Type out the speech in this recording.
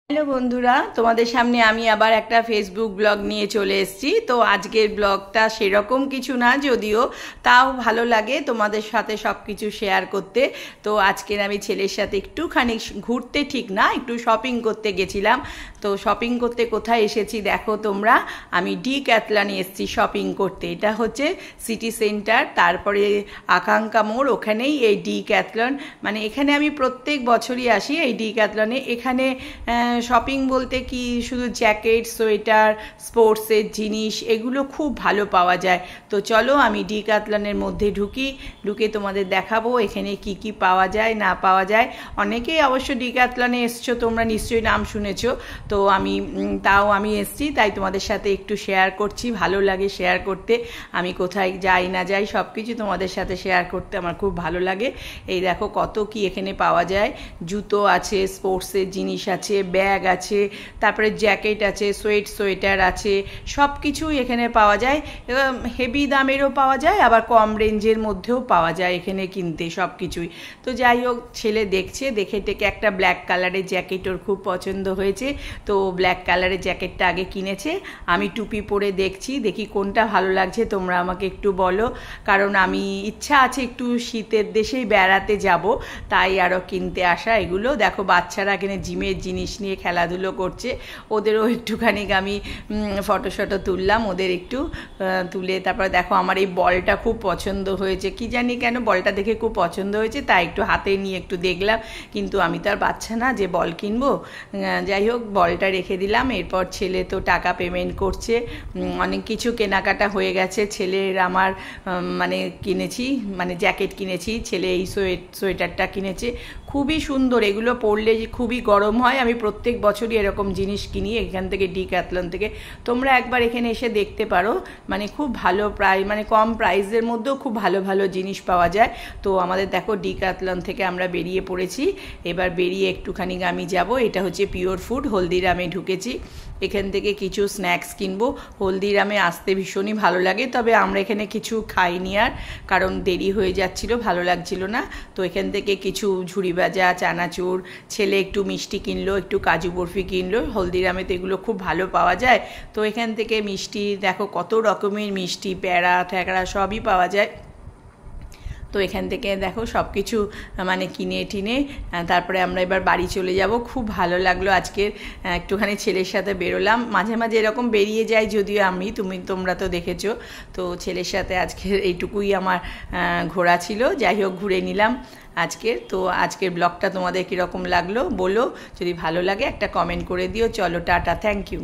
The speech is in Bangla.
হ্যালো বন্ধুরা, তোমাদের সামনে আমি আবার একটা ফেসবুক ব্লগ নিয়ে চলে এসেছি। তো আজকের ব্লগটা সেরকম কিছু না, যদিও তাও ভালো লাগে তোমাদের সাথে সব কিছু শেয়ার করতে। তো আজকের আমি ছেলের সাথে একটুখানি ঘুরতে, ঠিক না, একটু শপিং করতে গেছিলাম। তো শপিং করতে কোথায় এসেছি দেখো তোমরা, আমি ডিক্যাথলনে এসেছি শপিং করতে। এটা হচ্ছে সিটি সেন্টার, তারপরে আকাঙ্ক্ষা মোড়, ওখানেই এই ডিক্যাথলন। মানে এখানে আমি প্রত্যেক বছরই আসি এই ডিক্যাথলনে। এখানে শপিং বলতে কি, শুধু জ্যাকেট, সোয়েটার, স্পোর্টসের জিনিস এগুলো খুব ভালো পাওয়া যায়। তো চলো আমি ডিক্যাথলনের মধ্যে ঢুকে তোমাদের দেখাবো এখানে কি কি পাওয়া যায় না পাওয়া যায়। অনেকেই অবশ্য ডিক্যাথলনে এসছো, তোমরা নিশ্চয়ই নাম শুনেছো। তো আমি এসছি, তাই তোমাদের সাথে একটু শেয়ার করছি। ভালো লাগে শেয়ার করতে, আমি কোথায় যাই না যাই সব কিছু তোমাদের সাথে শেয়ার করতে আমার খুব ভালো লাগে। এই দেখো কত কি এখানে পাওয়া যায়। জুতো আছে, স্পোর্টসের জিনিস আছে, ব্যাগ আছে, তারপরে জ্যাকেট আছে, সোয়েটার আছে, সব কিছুই এখানে পাওয়া যায়। হেভি দামেরও পাওয়া যায়, আবার কম রেঞ্জের মধ্যেও পাওয়া যায় এখানে কিনতে সব কিছুই। তো যাই হোক, ছেলে দেখছে, দেখে টেকে একটা ব্ল্যাক কালারের জ্যাকেট ওর খুব পছন্দ হয়েছে। তো ব্ল্যাক কালারের জ্যাকেটটা আগে কিনেছে। আমি টুপি পরে দেখি কোনটা ভালো লাগছে, তোমরা আমাকে একটু বলো। কারণ আমি ইচ্ছা আছে একটু শীতের দেশেই বেড়াতে যাব, তাই আরও কিনতে আসা এগুলো। দেখো বাচ্চারা এখানে জিমের জিনিস নিয়ে খেলাধুলো করছে, ওদেরও একটুখানি আমি ফটো তুললাম ওদের একটু তুলে। তারপরে দেখো আমার এই বলটা খুব পছন্দ হয়েছে, কি জানি কেন বলটা দেখে খুব পছন্দ হয়েছে, তাই একটু হাতে নিয়ে একটু দেখলাম। কিন্তু আমি তো আর বাচ্চা না যে বল কিনবো। যাই হোক, বলটা রেখে দিলাম। এরপর ছেলে তো টাকা পেমেন্ট করছে। অনেক কিছু কেনাকাটা হয়ে গেছে ছেলের আমার। মানে কিনেছি, মানে জ্যাকেট কিনেছি, ছেলে এই সোয়েটারটা কিনেছে, খুবই সুন্দর। এগুলো পরলে খুবই গরম হয়। আমি প্রত্যেক বছরই এরকম জিনিস কিনি এখান থেকে, ডিক্যাথলন থেকে। তোমরা একবার এখানে এসে দেখতে পারো, মানে খুব ভালো মানে কম প্রাইসের মধ্যেও খুব ভালো ভালো জিনিস পাওয়া যায়। তো আমাদের দেখো ডিক্যাথলন থেকে আমরা বেরিয়ে পড়েছি। এবার বেরিয়ে একটুখানি আমি যাব, এটা হচ্ছে পিওর ফুড, হলদিরামে ঢুকেছি। এখান থেকে কিছু স্ন্যাক্স কিনবো। হলদিরামে আসতে ভীষণই ভালো লাগে, তবে আমরা এখানে কিছু খাইনি আর, কারণ দেরি হয়ে যাচ্ছিল, ভালো লাগছিল না। তো এখান থেকে কিছু ঝুড়ি ভাজা, চানাচুর, ছেলে একটু মিষ্টি কিনলো, একটু কাজু বরফি কিনলো। হলদিরামে তো এগুলো খুব ভালো পাওয়া যায়। তো এখান থেকে মিষ্টি দেখো কত রকমের মিষ্টি, প্যাড়া ঠ্যাকড়া সবই পাওয়া যায়। তো এখান থেকে দেখো সব কিছু মানে কিনে টিনে তারপরে আমরা এবার বাড়ি চলে যাব। খুব ভালো লাগলো আজকের একটুখানি ছেলের সাথে বেরোলাম। মাঝে মাঝে এরকম বেরিয়ে যাই, যদিও তোমরা তো দেখেছো। তো ছেলের সাথে আজকের এইটুকুই আমার ঘোরা ছিল। যাই হোক, ঘুরে নিলাম আজকের। তো আজকের ব্লগটা তোমাদের কীরকম লাগলো বলো, যদি ভালো লাগে একটা কমেন্ট করে দিও। চলো টাটা, থ্যাংক ইউ।